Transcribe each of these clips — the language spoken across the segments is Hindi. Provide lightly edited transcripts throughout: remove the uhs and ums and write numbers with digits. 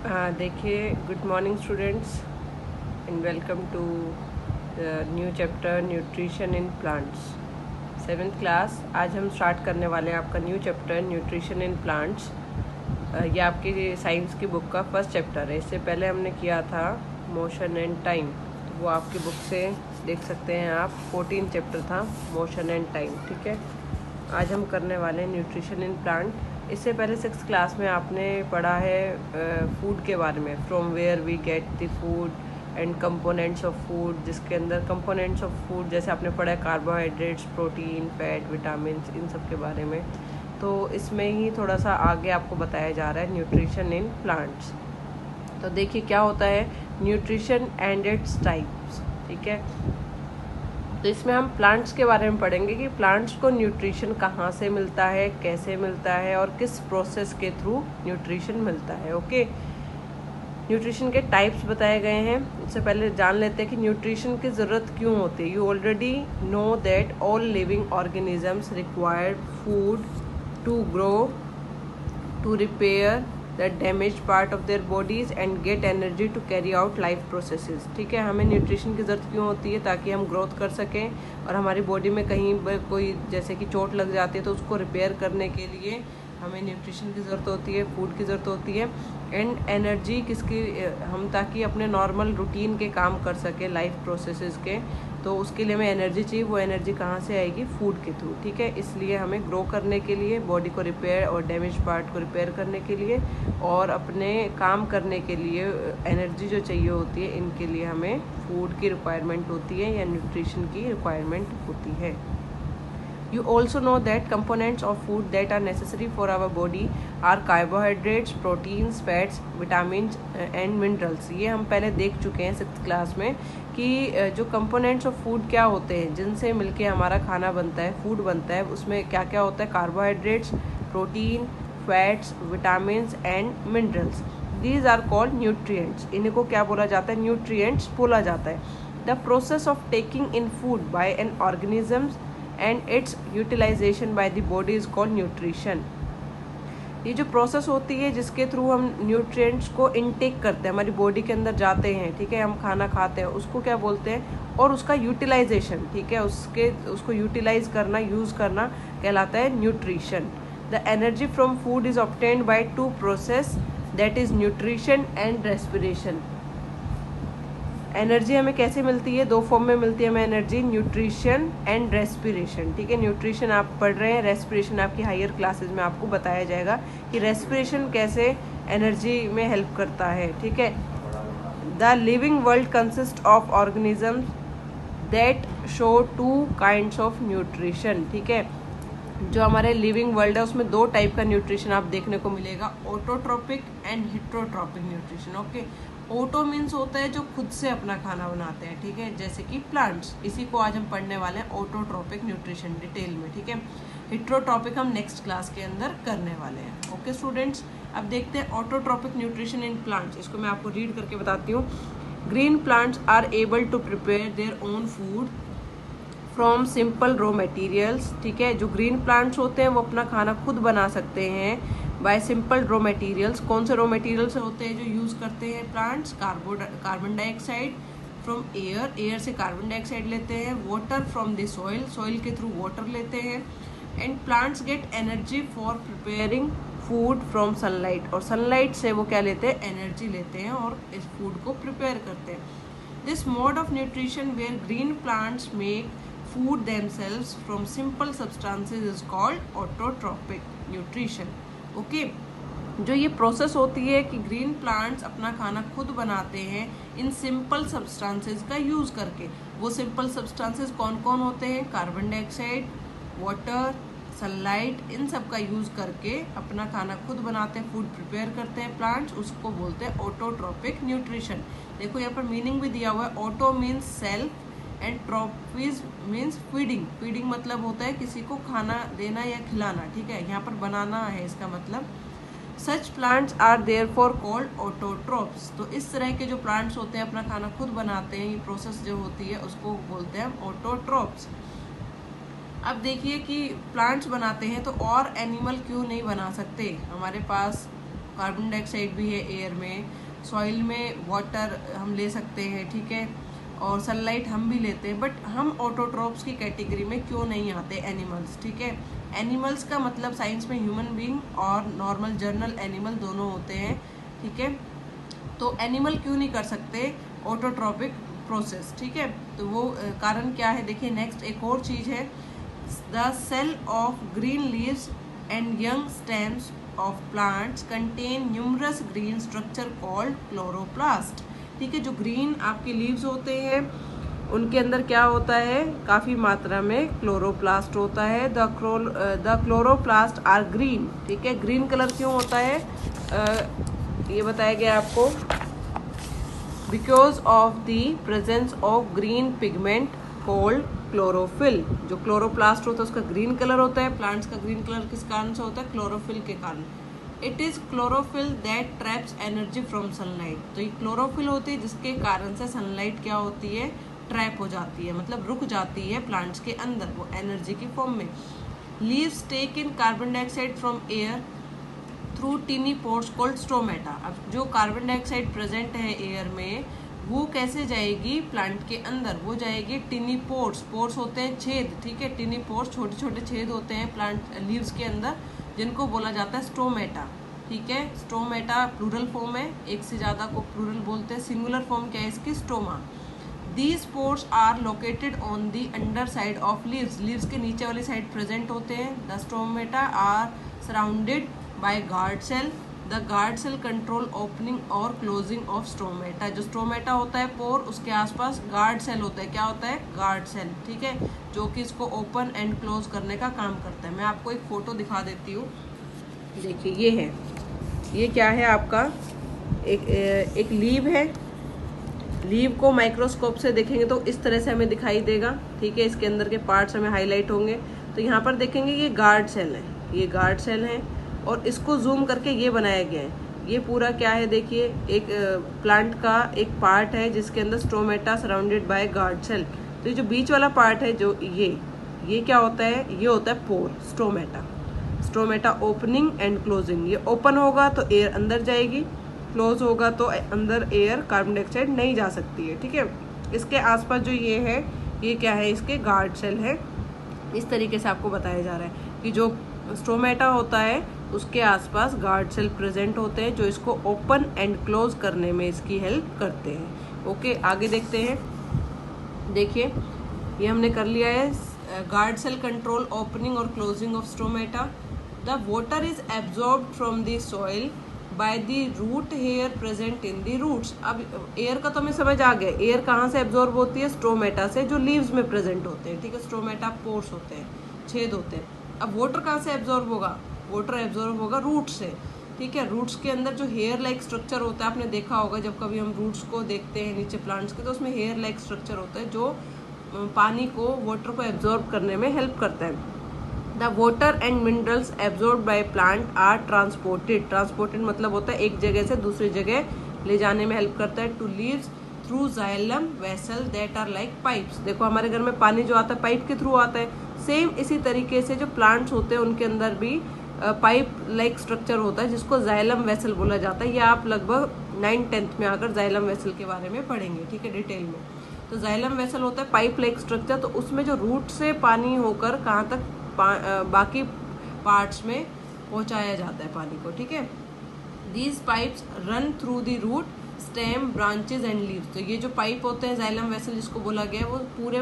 देखिए, good morning students and welcome to new chapter nutrition in plants, 7th class. आज हम स्टार्ट करने वाले हैं आपका new chapter nutrition in plants. ये आपकी साइंस की बुक का फर्स्ट चैप्टर है। इससे पहले हमने किया था मोशन एंड टाइम, तो वो आपकी बुक से देख सकते हैं आप। 14 चैप्टर था मोशन एंड टाइम, ठीक है। आज हम करने वाले हैं न्यूट्रिशन इन प्लांट। इससे पहले 6th क्लास में आपने पढ़ा है फूड के बारे में, from where we get the food and components of food, जिसके अंदर कंपोनेंट्स ऑफ फूड जैसे आपने पढ़ा है कार्बोहाइड्रेट्स, प्रोटीन, फैट, विटामिन, इन सब के बारे में। तो इसमें ही थोड़ा सा आगे आपको बताया जा रहा है न्यूट्रिशन इन प्लांट्स। तो देखिए क्या होता है न्यूट्रिशन एंड इट्स टाइप्स, ठीक है। तो इसमें हम प्लांट्स के बारे में पढ़ेंगे कि प्लांट्स को न्यूट्रिशन कहाँ से मिलता है, कैसे मिलता है और किस प्रोसेस के थ्रू न्यूट्रिशन मिलता है। ओके, न्यूट्रिशन के टाइप्स बताए गए हैं। इससे पहले जान लेते हैं कि न्यूट्रिशन की ज़रूरत क्यों होती है। You already know that all living organisms required food to grow, to repair the damage part of their bodies and get energy to carry out life processes, ठीक है। हमें न्यूट्रिशन की ज़रूरत क्यों होती है? ताकि हम ग्रोथ कर सकें और हमारी बॉडी में कहीं कोई जैसे कि चोट लग जाती है तो उसको रिपेयर करने के लिए हमें न्यूट्रिशन की ज़रूरत होती है, फूड की ज़रूरत होती है। एंड एनर्जी किसकी, हम ताकि अपने नॉर्मल रूटीन के काम कर सकें लाइफ प्रोसेसेस के, तो उसके लिए हमें एनर्जी चाहिए। वो एनर्जी कहाँ से आएगी? फूड के थ्रू, ठीक है। इसलिए हमें ग्रो करने के लिए, बॉडी को रिपेयर और डैमेज पार्ट को रिपेयर करने के लिए और अपने काम करने के लिए एनर्जी जो चाहिए होती है, इनके लिए हमें फूड की रिक्वायरमेंट होती है या न्यूट्रिशन की रिक्वायरमेंट होती है। You also know that components of food that are necessary for our body are carbohydrates, proteins, fats, vitamins and minerals। ये हम पहले देख चुके हैं 6th क्लास में कि जो components of food क्या होते हैं, जिनसे मिलके हमारा खाना बनता है, फूड बनता है। उसमें क्या क्या होता है? Carbohydrates, proteins, fats, vitamins and minerals. These are called nutrients. इन्हीं को क्या बोला जाता है? न्यूट्रिएंट्स बोला जाता है। The process of taking in food by an organisms and its utilization by the body is called nutrition. ये जो प्रोसेस होती है जिसके थ्रू हम न्यूट्रिएंट्स को इनटेक करते हैं, हमारी बॉडी के अंदर जाते हैं, ठीक है, हम खाना खाते हैं, उसको क्या बोलते हैं? और उसका यूटिलाइजेशन, ठीक है, उसको यूटिलाइज करना, यूज़ करना कहलाता है nutrition. The energy from food is obtained by 2 process, that is nutrition and respiration. Energy हमें कैसे मिलती है? 2 फॉर्म में मिलती है हमें एनर्जी, न्यूट्रिशन एंड रेस्पिरेशन, ठीक है। न्यूट्रिशन आप पढ़ रहे हैं, रेस्पिरेशन आपकी हायर क्लासेस में आपको बताया जाएगा कि रेस्पिरेशन कैसे एनर्जी में हेल्प करता है, ठीक है। The living world consist of organisms that show 2 kinds of nutrition, ठीक है। जो हमारे लिविंग वर्ल्ड है उसमें 2 टाइप का न्यूट्रिशन आप देखने को मिलेगा, autotrophic and heterotrophic nutrition. Okay, auto means होता है जो खुद से अपना खाना बनाते हैं, ठीक है, जैसे कि प्लांट्स। इसी को आज हम पढ़ने वाले हैं ऑटोट्रोपिक न्यूट्रिशन डिटेल में, ठीक है। हिट्रोट्रोपिक हम नेक्स्ट क्लास के अंदर करने वाले हैं। ओके स्टूडेंट्स, अब देखते हैं ऑटोट्रोपिक न्यूट्रिशन इन प्लांट्स। इसको मैं आपको रीड करके बताती हूँ। Green plants are able to prepare their own food from simple raw materials, ठीक है। जो ग्रीन प्लांट्स होते हैं वो अपना खाना खुद बना सकते हैं बाय सिंपल रॉ मटेरियल्स। कौन से रॉ मटेरियल्स होते हैं जो यूज़ करते हैं plants? Carbon dioxide from air, air से कार्बन डाइऑक्साइड लेते हैं। Water from the soil, soil के थ्रू वाटर लेते हैं। And plants get energy for preparing food from sunlight, और सनलाइट से वो क्या लेते हैं? एनर्जी लेते हैं और इस फूड को प्रिपेयर करते हैं। This mode of nutrition where green plants make food themselves from simple substances is called autotrophic nutrition। Okay, जो ये प्रोसेस होती है कि ग्रीन प्लांट्स अपना खाना खुद बनाते हैं इन सिंपल सब्सटेंसेस का यूज़ करके। वो सिंपल सब्सटेंसेस कौन कौन होते हैं? कार्बन डाइऑक्साइड, वाटर, सनलाइट, इन सब का यूज़ करके अपना खाना खुद बनाते हैं, फूड प्रिपेयर करते हैं प्लांट्स। उसको बोलते हैं ऑटोट्रोपिक न्यूट्रिशन। देखो यहाँ पर मीनिंग भी दिया हुआ है। Auto means self and trophies means feeding. Feeding मतलब होता है किसी को खाना देना या खिलाना, ठीक है। यहाँ पर बनाना है इसका मतलब। Such plants are therefore called autotrophs. तो इस तरह के जो प्लांट्स होते हैं अपना खाना खुद बनाते हैं, ये प्रोसेस जो होती है उसको बोलते हैं ऑटोट्रोप्स। अब देखिए कि प्लांट्स बनाते हैं तो और एनिमल क्यों नहीं बना सकते? हमारे पास कार्बन डाइऑक्साइड भी है एयर में, सॉइल में वाटर हम ले सकते हैं, ठीक है, और सनलाइट हम भी लेते हैं, बट हम ऑटोट्रॉप्स की कैटेगरी में क्यों नहीं आते, एनिमल्स, ठीक है। एनिमल्स का मतलब साइंस में ह्यूमन बीइंग और नॉर्मल जर्नल एनिमल दोनों होते हैं, ठीक है। तो एनिमल क्यों नहीं कर सकते ऑटोट्रॉपिक प्रोसेस, ठीक है। तो वो कारण क्या है, देखिए नेक्स्ट एक और चीज़ है, the cell of green leaves and young stems of plants contain numerous green structure called chloroplast, ठीक है। जो ग्रीन आपके लीव्स होते हैं उनके अंदर क्या होता है, काफ़ी मात्रा में क्लोरोप्लास्ट होता है। द क्लोरोप्लास्ट आर ग्रीन, ठीक है। ग्रीन कलर क्यों होता है, ये बताया गया आपको, because of the presence of green pigment called chlorophyll. जो क्लोरोप्लास्ट होता है उसका ग्रीन कलर होता है, प्लांट्स का ग्रीन कलर किस कारण से होता है, क्लोरोफिल के कारण। It is chlorophyll that traps energy from sunlight. तो ये क्लोरोफिल होती है जिसके कारण से सनलाइट क्या होती है, ट्रैप हो जाती है, मतलब रुक जाती है प्लांट्स के अंदर, वो एनर्जी की फॉर्म में। Leaves take in carbon dioxide from air through tiny pores called stomata. अब जो कार्बन डाइऑक्साइड प्रेजेंट है एयर में वो कैसे जाएगी प्लांट के अंदर, वो जाएगी टिनी पोर्स। पोर्स होते हैं छेद, ठीक है, टिनी पोर्स छोटे छोटे छेद होते हैं प्लांट लीव्स के अंदर, जिनको बोला जाता है स्टोमेटा, ठीक है। स्टोमेटा प्लूरल फॉर्म है, एक से ज़्यादा को प्लूरल बोलते हैं। सिंगुलर फॉर्म क्या है इसकी, stoma. These pores are located on the under side of leaves. Leaves के नीचे वाली साइड प्रेजेंट होते हैं। The stomata are surrounded by guard cell. The guard cell control opening और क्लोजिंग ऑफ स्टोमेटा। जो स्टोमेटा होता है पोर, उसके आसपास गार्ड सेल होता है, क्या होता है, गार्ड सेल, ठीक है, जो कि इसको ओपन एंड क्लोज करने का काम करता है। मैं आपको एक फोटो दिखा देती हूँ, देखिए ये है, ये क्या है आपका, एक लीव है। लीव को माइक्रोस्कोप से देखेंगे तो इस तरह से हमें दिखाई देगा, ठीक है। इसके अंदर के पार्ट्स हमें हाईलाइट होंगे। तो यहाँ पर देखेंगे ये गार्ड सेल है, ये गार्ड सेल है, और इसको जूम करके ये बनाया गया है। ये पूरा क्या है, देखिए एक प्लांट का एक पार्ट है जिसके अंदर stomata surrounded by guard cell. तो ये जो बीच वाला पार्ट है, जो ये क्या होता है, ये होता है pore, stomata. Stomata opening and closing, ये ओपन होगा तो एयर अंदर जाएगी, क्लोज होगा तो अंदर एयर कार्बन डाइऑक्साइड नहीं जा सकती है, ठीक है। इसके आसपास जो ये है, ये क्या है, इसके गार्ड सेल है। इस तरीके से आपको बताया जा रहा है कि जो स्टोमेटा होता है उसके आसपास गार्ड सेल प्रेजेंट होते हैं, जो इसको ओपन एंड क्लोज करने में इसकी हेल्प करते हैं। ओके, आगे देखते हैं। देखिए ये हमने कर लिया है, गार्ड सेल कंट्रोल ओपनिंग और closing of stomata. The water is absorbed from the soil by the root hair present in the roots. अब एयर का तो हमें समझ आ गया, एयर कहाँ से एब्जॉर्ब होती है, स्टोमेटा से, जो लीव्स में प्रेजेंट होते हैं, ठीक है। स्टोमेटा पोर्स होते हैं, छेद होते हैं। अब वाटर कहाँ से एब्जॉर्ब होगा, वाटर एब्जॉर्ब होगा रूट से, ठीक है। रूट्स के अंदर जो हेयर लाइक स्ट्रक्चर होता है, आपने देखा होगा जब कभी हम रूट्स को देखते हैं नीचे प्लांट्स के, तो उसमें हेयर लाइक स्ट्रक्चर होता है जो पानी को, वाटर को एब्जॉर्ब करने में हेल्प करता है। The water and minerals absorb by plant are transported. Transported मतलब होता है एक जगह से दूसरी जगह ले जाने में हेल्प करता है, to leaves through xylem vessel that are like pipes. देखो हमारे घर में पानी जो आता है पाइप के थ्रू आता है, सेम इसी तरीके से जो प्लांट्स होते हैं उनके अंदर भी पाइप लाइक स्ट्रक्चर होता है जिसको जाइलम वेसल बोला जाता है। ये आप लगभग 9th में आकर जाइलम वेसल के बारे में पढ़ेंगे, ठीक है, डिटेल में। तो जाइलम वेसल होता है पाइप लाइक स्ट्रक्चर, तो उसमें जो रूट से पानी होकर कहाँ तक बाकी पार्ट्स में पहुँचाया जाता है पानी को, ठीक है। These pipes run through the root stem branches and leaves. तो ये जो पाइप होते हैं जाइलम वेसल जिसको बोला गया है, वो पूरे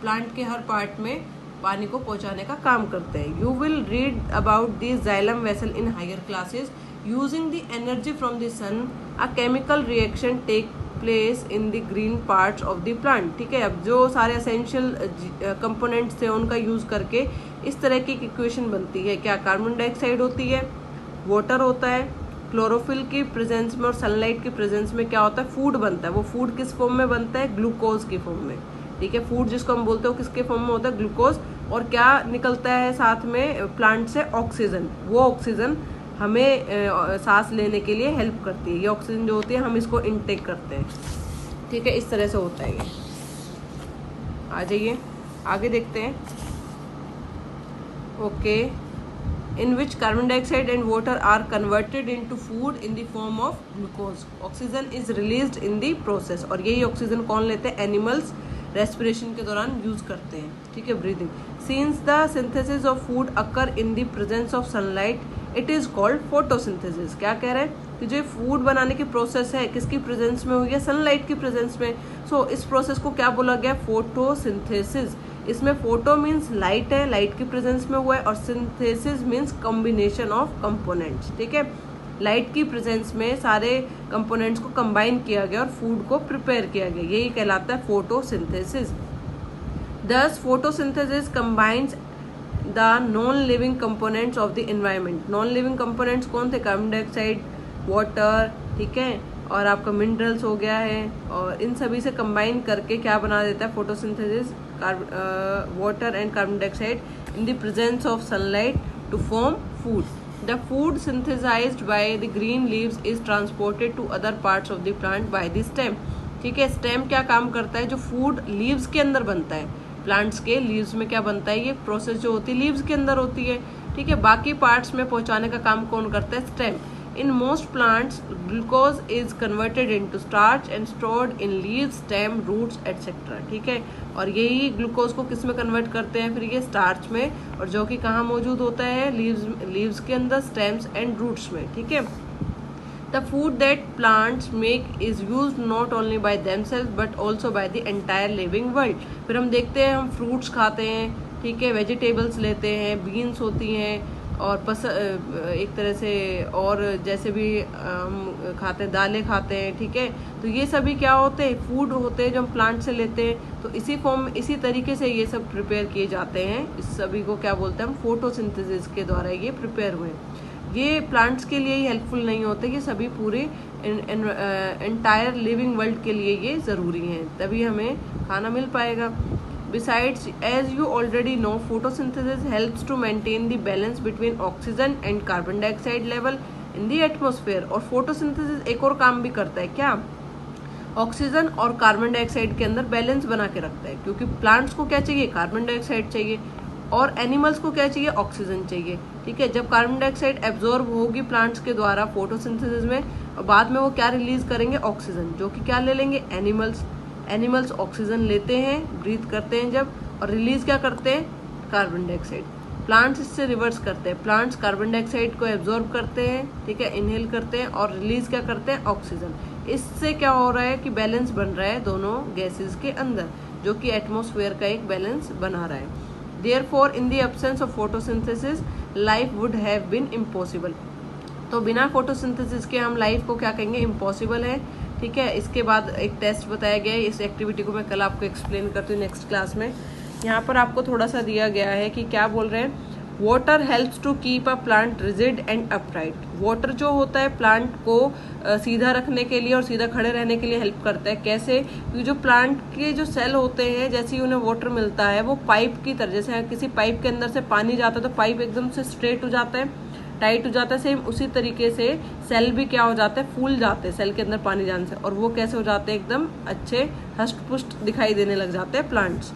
प्लांट के हर पार्ट में पानी को पहुंचाने का काम करते हैं। You will read about this xylem vessel in higher classes. Using the energy from the sun a chemical reaction take place in the green parts of the plant, ठीक है। अब जो सारे एसेंशियल कंपोनेंट्स थे उनका यूज करके इस तरह की इक्वेशन बनती है। क्या, कार्बन डाइऑक्साइड होती है, वाटर होता है, क्लोरोफिल की प्रेजेंस में और सनलाइट की प्रेजेंस में क्या होता है, फूड बनता है। वो फूड किस फॉर्म में बनता है, ग्लूकोज की फॉर्म में, ठीक है। फूड जिसको हम बोलते हैं किसके फॉर्म में होता है, ग्लूकोज। और क्या निकलता है साथ में प्लांट से, ऑक्सीजन। वो ऑक्सीजन हमें सांस लेने के लिए हेल्प करती है। ये ऑक्सीजन जो होती है हम इसको इनटेक करते हैं, ठीक है। इस तरह से होता है ये। आ जाइए आगे देखते हैं। Okay, in which carbon dioxide and water are converted into food in the form of glucose. Oxygen is released in the process. और यही ऑक्सीजन कौन लेते हैं? एनिमल्स रेस्पिरेशन के दौरान यूज करते हैं, ठीक है, breathing. Since the synthesis of food occur in the presence of sunlight it is called photosynthesis. क्या कह रहे हैं कि जो फूड बनाने की प्रोसेस है किसकी प्रेजेंस में हुई है? सनलाइट की प्रेजेंस में. सो इस प्रोसेस को क्या बोला गया? फोटोसिंथेसिस. इसमें फोटो मीन्स लाइट है, लाइट की प्रेजेंस में हुआ है, और synthesis means combination of components, ठीक है. लाइट की प्रेजेंस में सारे कंपोनेंट्स को कंबाइन किया गया और फूड को प्रिपेयर किया गया, यही कहलाता है फोटोसिंथेसिस. दस photosynthesis combines the non living components of the environment. Non living components कौन थे? कार्बन डाइऑक्साइड, वाटर, ठीक है, और आपका मिनरल्स हो गया है, और इन सभी से कंबाइन करके क्या बना देता है photosynthesis? Water and carbon dioxide in the presence of sunlight to form food. The food synthesized by the green leaves is transported to other parts of the plant by the stem. ठीक है, स्टेम क्या काम करता है? जो फूड लीव्स के अंदर बनता है, प्लांट्स के लीव्स में क्या बनता है? ये प्रोसेस जो होती है लीव्स के अंदर होती है, ठीक है. बाकी पार्ट्स में पहुंचाने का काम कौन करता है? Stem. In most plants, glucose is converted into starch and stored in leaves, stem, roots, etc. ठीक है, और यही ग्लूकोज को किस में कन्वर्ट करते हैं? फिर ये स्टार्च में, और जो कि कहाँ मौजूद होता है? लीव्स के अंदर, स्टेम्स एंड रूट्स में, ठीक है. The food that plants make is used not only by themselves but also by the entire living world. फिर हम देखते हैं, हम फ्रूट्स खाते हैं, ठीक है, वेजिटेबल्स लेते हैं, बीन्स होती हैं, और एक तरह से और जैसे भी हम खाते हैं, दालें खाते हैं, ठीक है. तो ये सभी क्या होते हैं? फूड होते हैं जो हम प्लांट से लेते हैं. तो इसी फॉर्म, इसी तरीके से ये सब प्रिपेयर किए जाते हैं. इस सभी को क्या बोलते हैं हम? फोटोसिंथेसिस के द्वारा ये प्रिपेयर हुए. ये प्लांट्स के लिए ही हेल्पफुल नहीं होते, ये सभी पूरे एंटायर लिविंग वर्ल्ड के लिए ये ज़रूरी हैं, तभी हमें खाना मिल पाएगा. Besides, as you already know, photosynthesis helps to maintain the balance between oxygen and carbon dioxide level in the atmosphere. और photosynthesis एक और काम भी करता है, क्या? ऑक्सीजन और कार्बन डाइऑक्साइड के अंदर बैलेंस बना के रखता है, क्योंकि प्लांट्स को क्या चाहिए? कार्बन डाइऑक्साइड चाहिए, और एनिमल्स को क्या चाहिए? ऑक्सीजन चाहिए, ठीक है. जब कार्बन डाइऑक्साइड एब्जॉर्ब होगी प्लांट्स के द्वारा फोटोसिंथेसिस में, और बाद में वो क्या रिलीज करेंगे? ऑक्सीजन, जो कि क्या ले लेंगे? एनिमल्स ऑक्सीजन लेते हैं, ब्रीथ करते हैं जब, और रिलीज क्या करते हैं? Carbon dioxide. प्लांट्स इससे रिवर्स करते हैं, प्लांट्स कार्बन डाइऑक्साइड को एब्जॉर्ब करते हैं, ठीक है, इनहेल करते हैं, और रिलीज क्या करते हैं? ऑक्सीजन. इससे क्या हो रहा है कि बैलेंस बन रहा है दोनों गैसेस के अंदर, जो कि एटमॉस्फेयर का एक बैलेंस बना रहा है. Therefore in the absence of photosynthesis life would have been impossible. तो बिना फोटोसिंथेसिस के हम लाइफ को क्या कहेंगे? इम्पॉसिबल है, ठीक है. इसके बाद एक टेस्ट बताया गया है, इस एक्टिविटी को मैं कल आपको एक्सप्लेन करती हूँ नेक्स्ट क्लास में. यहाँ पर आपको थोड़ा सा दिया गया है कि क्या बोल रहे हैं? Water helps to keep a plant rigid and upright. Water जो होता है प्लांट को सीधा रखने के लिए और सीधा खड़े रहने के लिए हेल्प करता है. कैसे? क्योंकि जो प्लांट के जो सेल होते हैं, जैसे ही उन्हें वाटर मिलता है, वो पाइप की तरह, जैसे किसी पाइप के अंदर से पानी जाता है तो पाइप एकदम से स्ट्रेट हो जाता है, टाइट हो जाता है. सेम उसी तरीके से सेल भी क्या हो जाते हैं? फूल जाते हैं सेल के अंदर पानी जाने से, और वो कैसे हो जाते हैं? एकदम अच्छे हष्ट पुष्ट दिखाई देने लग जाते हैं प्लांट्स,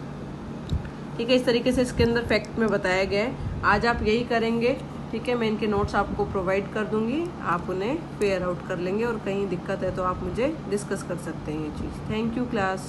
ठीक है. इस तरीके से इसके अंदर फैक्ट में बताया गया है. आज आप यही करेंगे, ठीक है. मैं इनके नोट्स आपको प्रोवाइड कर दूंगी, आप उन्हें फेयर आउट कर लेंगे, और कहीं दिक्कत है तो आप मुझे डिस्कस कर सकते हैं ये चीज़. Thank you class.